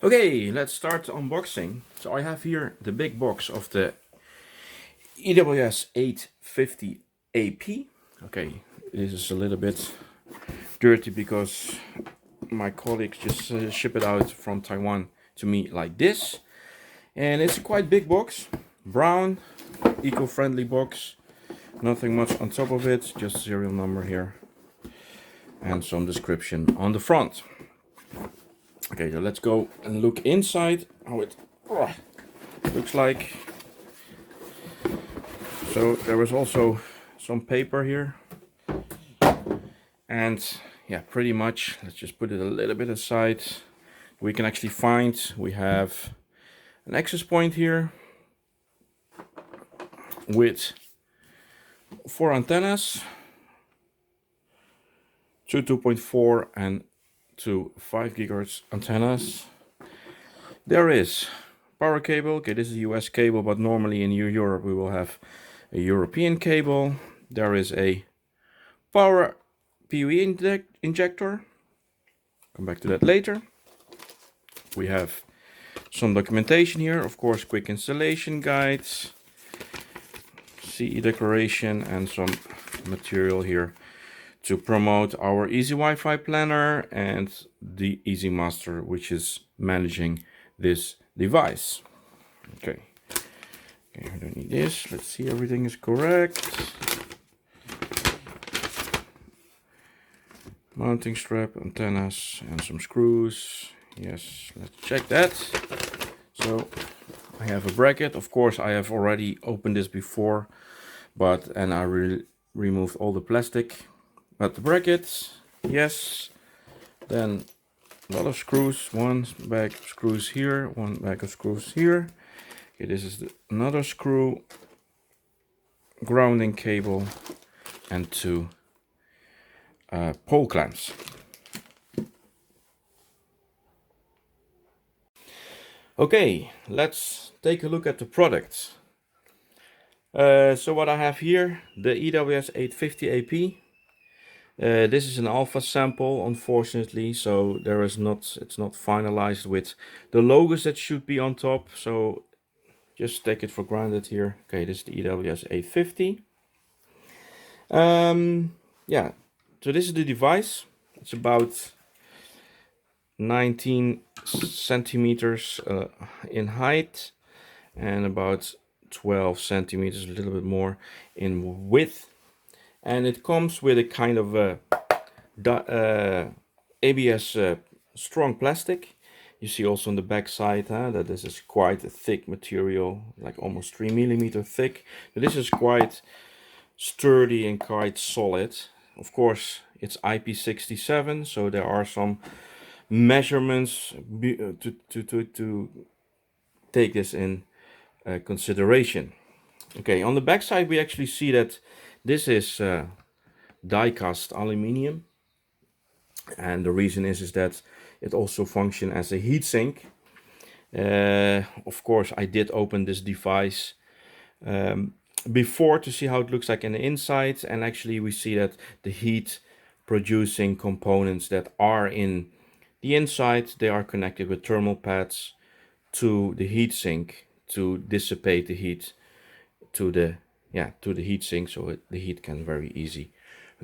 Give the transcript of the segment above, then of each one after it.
Okay, let's start the unboxing. So I have here the big box of the EWS850AP. Okay, this is a little bit dirty because my colleagues just ship it out from Taiwan to me like this. And it's a quite big box, brown, eco-friendly box. Nothing much on top of it, just serial number here and some description on the front. Okay, so let's go and look inside how it looks like. So there is also some paper here, and yeah, pretty much let's just put it a little bit aside. We can actually find we have an access point here with 4 antennas, two 2.4 and two 5 gigahertz antennas. There is power cable. Okay, this is a US cable, but normally in Europe we will have a European cable. There is a power PoE injector. Come back to that later. We have some documentation here, of course, quick installation guides, CE declaration, and some material here to promote our Easy Wi-Fi planner and the Easy Master, which is managing this device. Okay, I don't need this. Let's see, everything is correct. Mounting strap, antennas, and some screws. Yes, let's check that. So I have a bracket. Of course, I have already opened this before, and I removed all the plastic. But the brackets, yes. Then a lot of screws. One bag of screws here, one bag of screws here. Okay, this is another screw, grounding cable, and two pole clamps. Okay, let's take a look at the product. So what I have here, the EWS850AP. This is an alpha sample, unfortunately, so it's not finalized with the logos that should be on top. So just take it for granted here. Okay, this is the EWS850. Yeah, so this is the device. It's about 19 centimeters in height and about 12 centimeters, a little bit more in width. And it comes with a kind of ABS strong plastic. You see also on the back side that this is quite a thick material, like almost 3 millimeter thick. But this is quite sturdy and quite solid. Of course, it's IP67, so there are some measurements to take this in consideration. Okay, on the back side we actually see that this is die-cast aluminium, and the reason is that it also functions as a heatsink. Of course, I did open this device before to see how it looks like in the inside, and actually we see that the heat producing components that are in the inside, they are connected with thermal pads to the heatsink to dissipate the heat to the heatsink, so the heat can very easy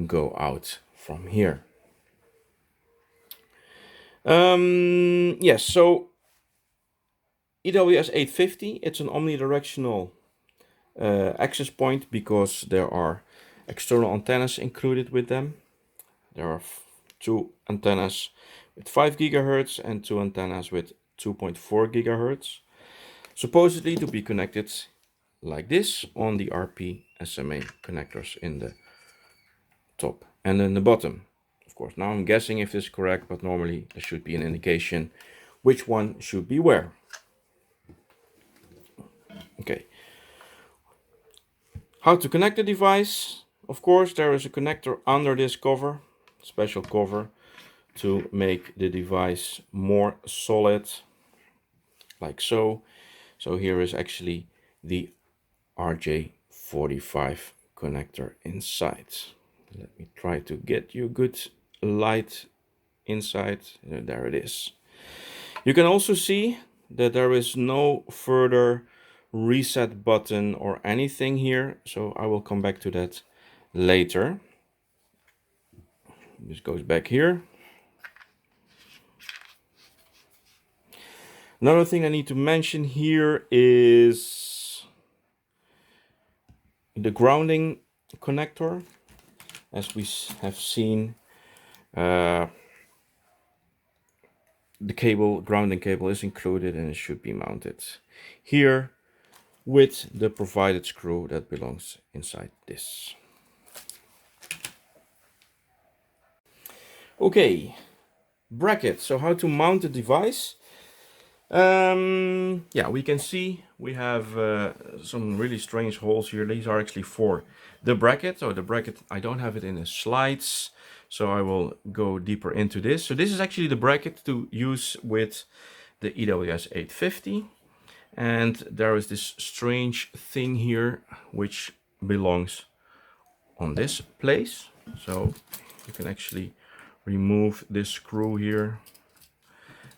go out from here. Yes, so EWS850, it's an omnidirectional access point because there are external antennas included with them. There are two antennas with 5 gigahertz and two antennas with 2.4 gigahertz, supposedly to be connected like this on the RP SMA connectors in the top and in the bottom. Of course, now I'm guessing if this is correct, but normally there should be an indication which one should be where. Okay. How to connect the device? Of course, there is a connector under this cover, special cover, to make the device more solid, like so. So here is actually the RJ45 connector inside. Let me try to get you good light inside. There it is. You can also see that there is no further reset button or anything here, so I will come back to that later. This goes back here. Another thing I need to mention here is the grounding connector. As we have seen, the grounding cable is included and it should be mounted here with the provided screw that belongs inside this. Okay, bracket. So how to mount the device? Yeah, we can see we have some really strange holes here. These are actually for the bracket. So the bracket, I don't have it in the slides, so I will go deeper into this. So this is actually the bracket to use with the EWS850. And there is this strange thing here which belongs on this place. So you can actually remove this screw here,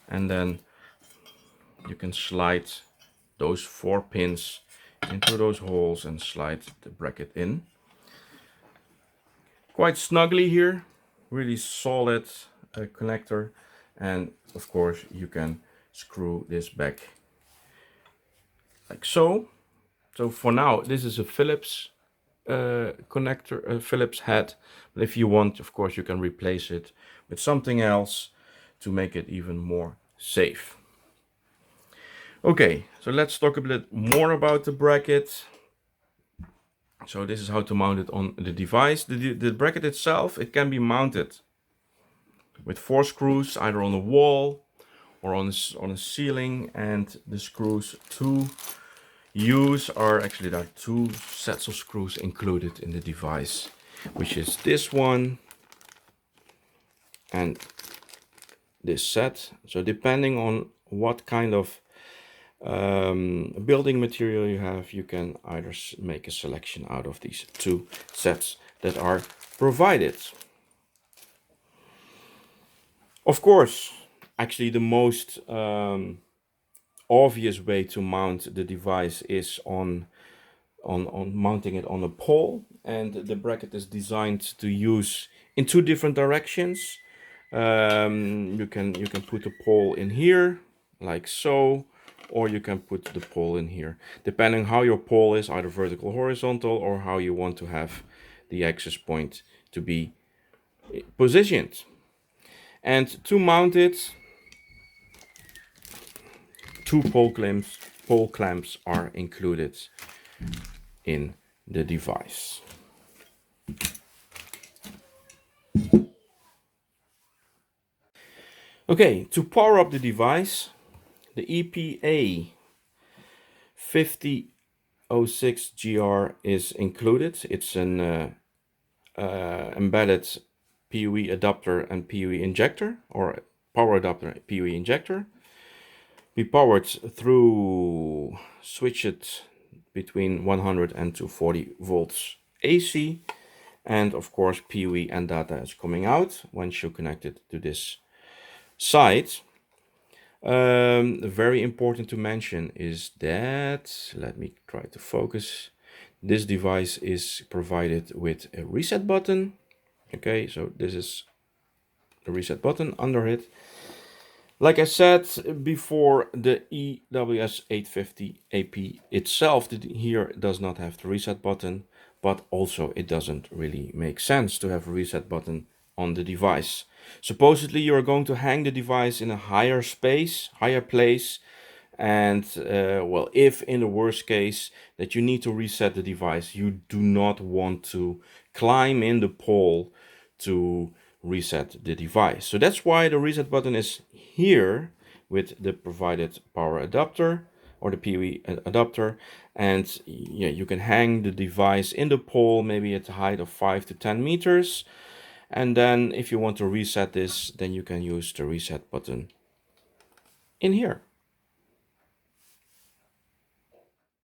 and then you can slide those 4 pins into those holes and slide the bracket in. Quite snugly here, really solid connector, and of course you can screw this back like so. So for now this is a Phillips connector, Phillips head, but if you want, of course, you can replace it with something else to make it even more safe. Okay, so let's talk a bit more about the bracket. So this is how to mount it on the device. The bracket itself, it can be mounted with 4 screws, either on the wall or on a ceiling, and the screws to use are actually, there are 2 sets of screws included in the device, which is this one and this set. So depending on what kind of building material you have, you can either make a selection out of these 2 sets that are provided. Of course, actually the most obvious way to mount the device is on mounting it on a pole, and the bracket is designed to use in 2 different directions. You can put the pole in here like so, or you can put the pole in here, depending how your pole is, either vertical, horizontal, or how you want to have the access point to be positioned. And to mount it, 2 pole clamps are included in the device. Okay, to power up the device, the EWS850AP is included. It's an embedded PoE adapter and PoE injector, or power adapter PoE injector. Be powered through switched between 100 and 240 volts AC, and of course PoE and data is coming out once you connect it to this side. Very important to mention is that, let me try to focus, this device is provided with a reset button. Okay, so this is the reset button under it. Like I said before, the EWS850AP itself here does not have the reset button, but also it doesn't really make sense to have a reset button on the device. Supposedly you are going to hang the device in a higher place, and well, if in the worst case that you need to reset the device, you do not want to climb in the pole to reset the device. So that's why the reset button is here with the provided power adapter or the PoE adapter, and yeah, you can hang the device in the pole maybe at a height of 5 to 10 meters, and then if you want to reset this, then you can use the reset button in here.